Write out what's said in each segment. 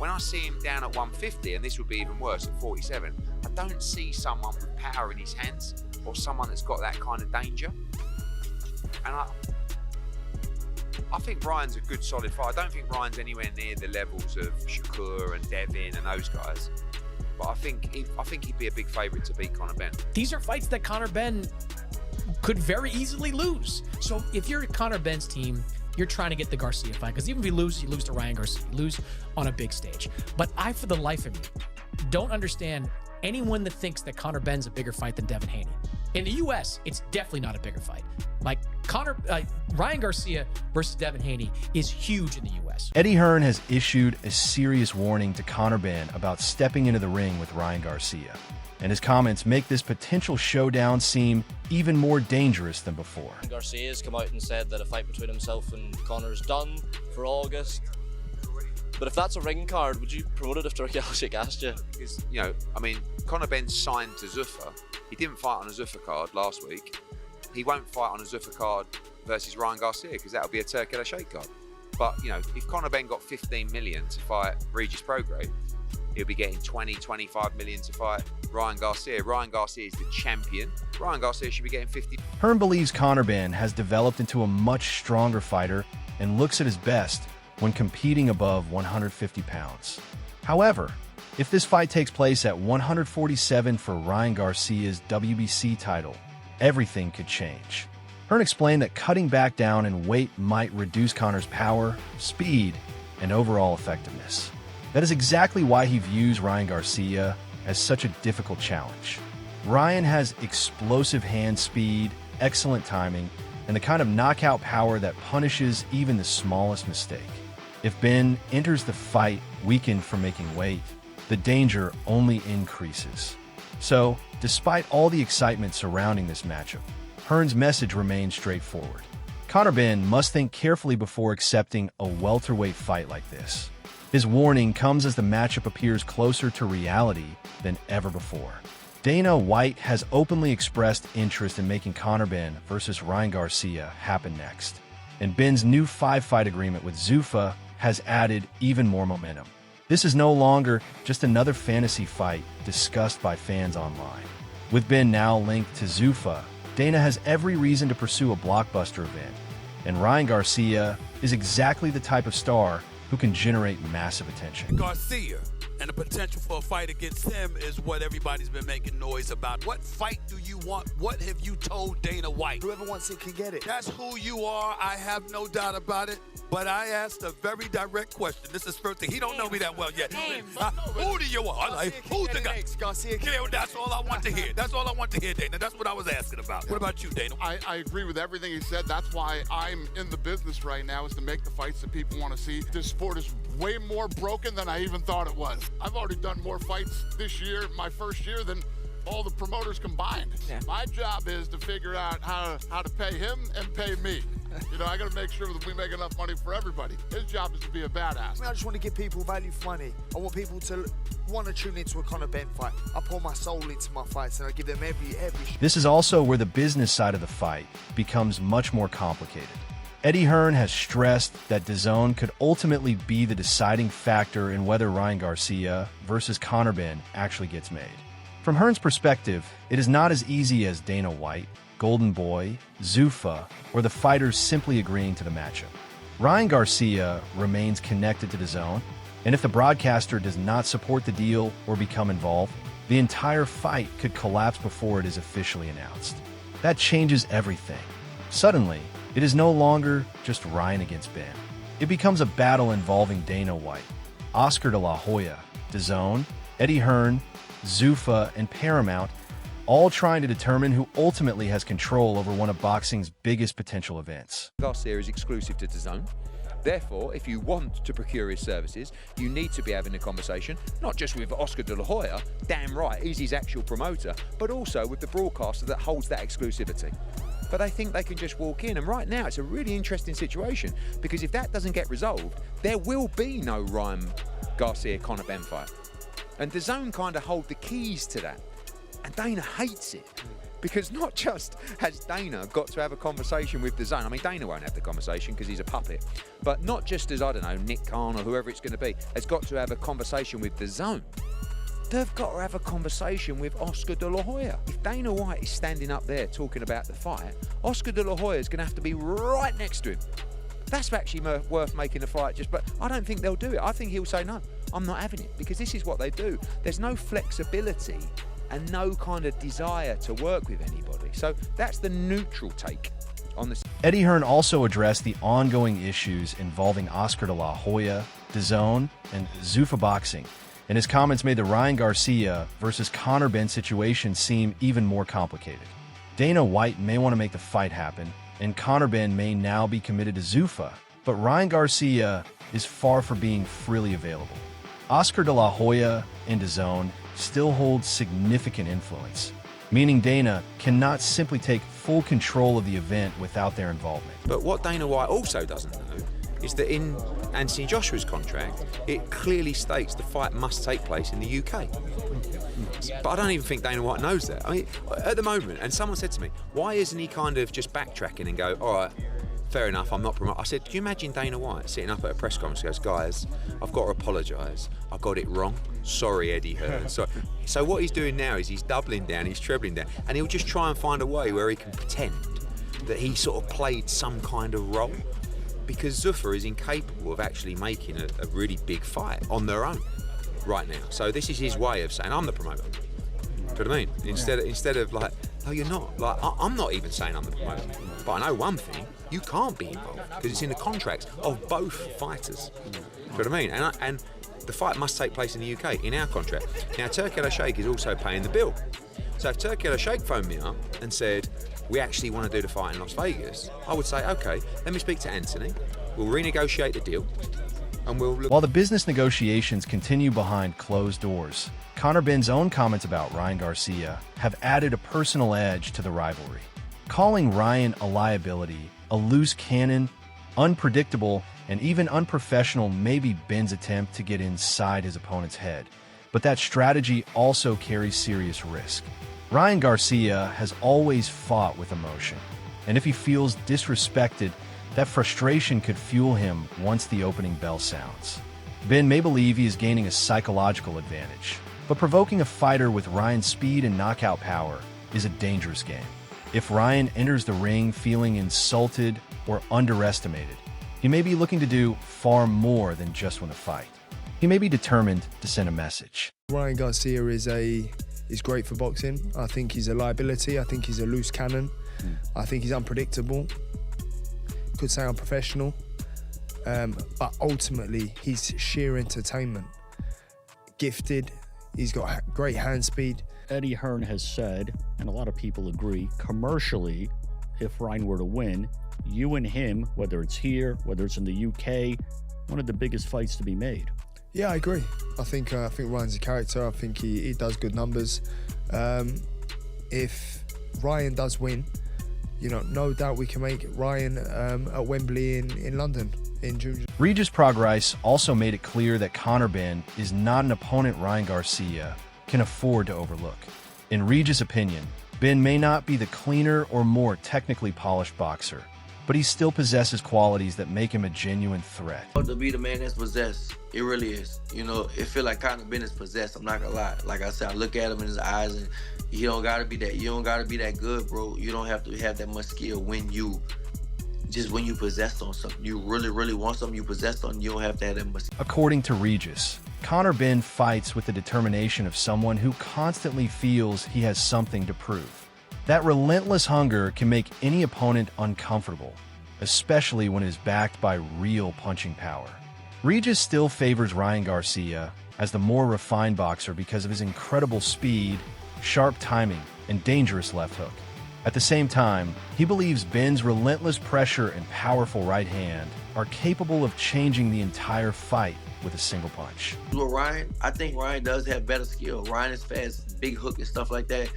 When I see him down at 150, and this would be even worse at 47, I don't see someone with power in his hands or someone that's got that kind of danger. And I think Ryan's a good solid fighter. I don't think Ryan's anywhere near the levels of Shakur and Devin and those guys. But I think he'd be a big favourite to beat Conor Benn. These are fights that Conor Benn could very easily lose. So if you're Conor Benn's team, you're trying to get the Garcia fight, because even if you lose to Ryan Garcia, you lose on a big stage. But I, for the life of me, don't understand anyone that thinks that Conor Benn's a bigger fight than Devin Haney. In the U.S., it's definitely not a bigger fight. Like Ryan Garcia versus Devin Haney is huge in the U.S. Eddie Hearn has issued a serious warning to Conor Benn about stepping into the ring with Ryan Garcia, and his comments make this potential showdown seem even more dangerous than before. Garcia's come out and said that a fight between himself and Conor's done for August. But if that's a ring card, would you promote it if Turki Alshik asked you? Because, you know, I mean, Conor Benn signed to Zuffa. He didn't fight on a Zuffa card last week. He won't fight on a Zuffa card versus Ryan Garcia because that'll be a Turki Alshik card. But, you know, if Conor Benn got 15 million to fight Regis Prograis, he'll be getting 20, 25 million to fight Ryan Garcia. Ryan Garcia is the champion. Ryan Garcia should be getting 50. Hearn believes Conor Benn has developed into a much stronger fighter and looks at his best when competing above 150 pounds. However, if this fight takes place at 147 for Ryan Garcia's WBC title, everything could change. Hearn explained that cutting back down in weight might reduce Conor's power, speed, and overall effectiveness. That is exactly why he views Ryan Garcia as such a difficult challenge. Ryan has explosive hand speed, excellent timing, and the kind of knockout power that punishes even the smallest mistake. If Benn enters the fight weakened from making weight, the danger only increases. So, despite all the excitement surrounding this matchup, Hearn's message remains straightforward. Conor Benn must think carefully before accepting a welterweight fight like this. His warning comes as the matchup appears closer to reality than ever before. Dana White has openly expressed interest in making Conor Benn versus Ryan Garcia happen next, and Benn's new 5-fight agreement with Zuffa has added even more momentum. This is no longer just another fantasy fight discussed by fans online. With Benn now linked to Zuffa, Dana has every reason to pursue a blockbuster event, and Ryan Garcia is exactly the type of star who can generate massive attention. Garcia and the potential for a fight against him is what everybody's been making noise about. What fight do you want? What have you told Dana White? Whoever wants it can get it. That's who you are. I have no doubt about it. But I asked a very direct question. This is first thing. He don't know me that well yet. Who do you want? Like, who's the guy? Garcia. Yeah, that's all I want to hear. That's all I want to hear, Dana. That's what I was asking about. What about you, Dana? I agree with everything he said. That's why I'm in the business right now, is to make the fights that people want to see. This sport is way more broken than I even thought it was. I've already done more fights this year, my first year, than all the promoters combined. Yeah. My job is to figure out how to pay him and pay me. You know, I got to make sure that we make enough money for everybody. His job is to be a badass. I just want to give people value for money. I want people to want to tune into a Conor Benn fight. I pour my soul into my fights and I give them every. This is also where the business side of the fight becomes much more complicated. Eddie Hearn has stressed that DAZN could ultimately be the deciding factor in whether Ryan Garcia versus Conor Benn actually gets made. From Hearn's perspective, it is not as easy as Dana White, Golden Boy, Zuffa, or the fighters simply agreeing to the matchup. Ryan Garcia remains connected to DAZN, and if the broadcaster does not support the deal or become involved, the entire fight could collapse before it is officially announced. That changes everything. Suddenly, it is no longer just Ryan against Benn. It becomes a battle involving Dana White, Oscar de la Hoya, DAZN, Eddie Hearn, Zuffa, and Paramount, all trying to determine who ultimately has control over one of boxing's biggest potential events. Garcia is exclusive to DAZN. Therefore, if you want to procure his services, you need to be having a conversation, not just with Oscar de la Hoya, damn right, he's his actual promoter, but also with the broadcaster that holds that exclusivity. But they think they can just walk in, and right now it's a really interesting situation, because if that doesn't get resolved, there will be no Ryan Garcia-Conor Benn fight. And DAZN kind of hold the keys to that, and Dana hates it. Because not just has Dana got to have a conversation with the Zone, I mean, Dana won't have the conversation because he's a puppet, but not just as, I don't know, Nick Khan or whoever it's going to be, has got to have a conversation with the Zone. They've got to have a conversation with Oscar De La Hoya. If Dana White is standing up there talking about the fight, Oscar De La Hoya is going to have to be right next to him. That's actually worth making a fight but I don't think they'll do it. I think he'll say, no, I'm not having it, because this is what they do. There's no flexibility and no kind of desire to work with anybody. So that's the neutral take on this. Eddie Hearn also addressed the ongoing issues involving Oscar De La Hoya, DAZN, and Zuffa Boxing, and his comments made the Ryan Garcia versus Conor Benn situation seem even more complicated. Dana White may want to make the fight happen, and Conor Benn may now be committed to Zuffa, but Ryan Garcia is far from being freely available. Oscar De La Hoya and DAZN still hold significant influence, meaning Dana cannot simply take full control of the event without their involvement. But what Dana White also doesn't know is that in Anthony Joshua's contract, it clearly states the fight must take place in the UK. But I don't even think Dana White knows that. I mean, at the moment, and someone said to me, why isn't he kind of just backtracking and go, all right, fair enough, I'm not promoting. I said, can you imagine Dana White sitting up at a press conference and goes, guys, I've got to apologise. I got it wrong. Sorry, Eddie Hearn. So what he's doing now is he's doubling down, he's trebling down, and he'll just try and find a way where he can pretend that he sort of played some kind of role, because Zuffa is incapable of actually making a really big fight on their own right now. So this is his way of saying, I'm the promoter. Do you know what I mean? Instead of like, no, you're not. Like, I'm not even saying I'm the promoter. But I know one thing, you can't be involved because it's in the contracts of both fighters. Do you know what I mean? And the fight must take place in the UK, in our contract. Now, Turki Al-Sheikh is also paying the bill. So if Turki Al-Sheikh phoned me up and said, we actually want to do the fight in Las Vegas, I would say, okay, let me speak to Anthony, we'll renegotiate the deal, and we'll look. While the business negotiations continue behind closed doors, Conor Benn's own comments about Ryan Garcia have added a personal edge to the rivalry. Calling Ryan a liability, a loose cannon, unpredictable, and even unprofessional may be Benn's attempt to get inside his opponent's head, but that strategy also carries serious risk. Ryan Garcia has always fought with emotion, and if he feels disrespected, that frustration could fuel him once the opening bell sounds. Benn may believe he is gaining a psychological advantage, but provoking a fighter with Ryan's speed and knockout power is a dangerous game. If Ryan enters the ring feeling insulted or underestimated, he may be looking to do far more than just win a fight. He may be determined to send a message. Ryan Garcia is great for boxing. I think he's a liability. I think he's a loose cannon. I think he's unpredictable. Could say unprofessional. But ultimately, he's sheer entertainment. Gifted. He's got great hand speed. Eddie Hearn has said, and a lot of people agree, commercially, if Ryan were to win, you and him, whether it's here, whether it's in the UK, one of the biggest fights to be made. Yeah, I agree. I think Ryan's a character. I think he does good numbers. If Ryan does win, no doubt we can make Ryan at Wembley in London in June. Regis Prograis also made it clear that Conor Benn is not an opponent Ryan Garcia can afford to overlook. In Regis' opinion, Benn may not be the cleaner or more technically polished boxer, but he still possesses qualities that make him a genuine threat. To be the man that's possessed, it really is. It feel like Conor Benn is possessed. I'm not gonna lie. Like I said, I look at him in his eyes, and you don't gotta be that good, bro. You don't have to have that much skill when you possessed on something. You really want something you possessed on. You don't have to have that much. According to Regis, Conor Benn fights with the determination of someone who constantly feels he has something to prove. That relentless hunger can make any opponent uncomfortable, especially when it is backed by real punching power. Regis still favors Ryan Garcia as the more refined boxer because of his incredible speed, sharp timing, and dangerous left hook. At the same time, he believes Benn's relentless pressure and powerful right hand are capable of changing the entire fight with a single punch. With Ryan, I think Ryan does have better skill. Ryan is fast, big hook and stuff like that,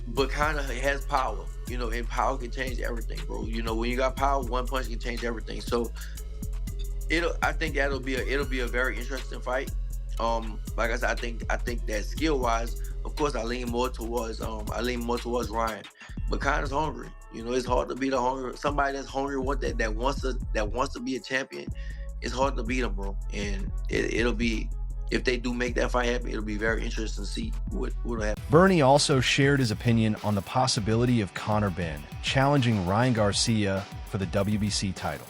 but kind of has power. And power can change everything, bro. When you got power, one punch can change everything. So I think it'll be a very interesting fight. like I said, I think that skill wise, of course, I lean more towards Ryan. But Conor's hungry. You know, it's hard to beat somebody that's hungry, that wants to be a champion. It's hard to beat them, bro. And it'll be, if they do make that fight happen, it'll be very interesting to see what'll happen. Bernie also shared his opinion on the possibility of Conor Benn challenging Ryan Garcia for the WBC title.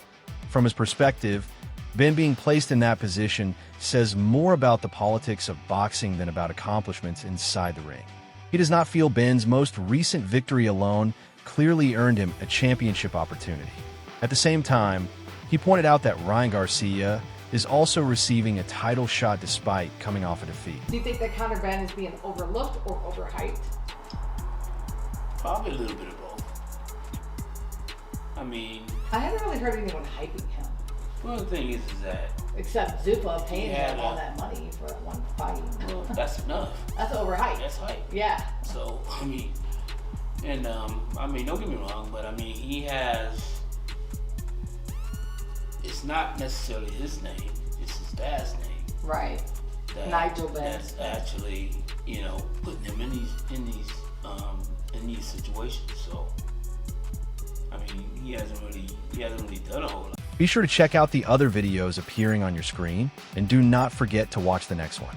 From his perspective, Benn being placed in that position says more about the politics of boxing than about accomplishments inside the ring. He does not feel Benn's most recent victory alone clearly earned him a championship opportunity. At the same time, he pointed out that Ryan Garcia is also receiving a title shot despite coming off a defeat. Do you think that Conor Benn is being overlooked or overhyped? Probably a little bit of both. I mean, I haven't really heard anyone hyping him. well, the thing is that, Except Zupa paying Yeah, him all that money for that one fight. well, that's enough. That's overhyped. That's hype. Yeah. So, I mean, and I mean, don't get me wrong, but I mean, he has, it's not necessarily his name, it's his dad's name. Right. Nigel Benn. That's actually, you know, putting him in these situations. So, I mean, he hasn't really done a whole lot. Be sure to check out the other videos appearing on your screen, and do not forget to watch the next one.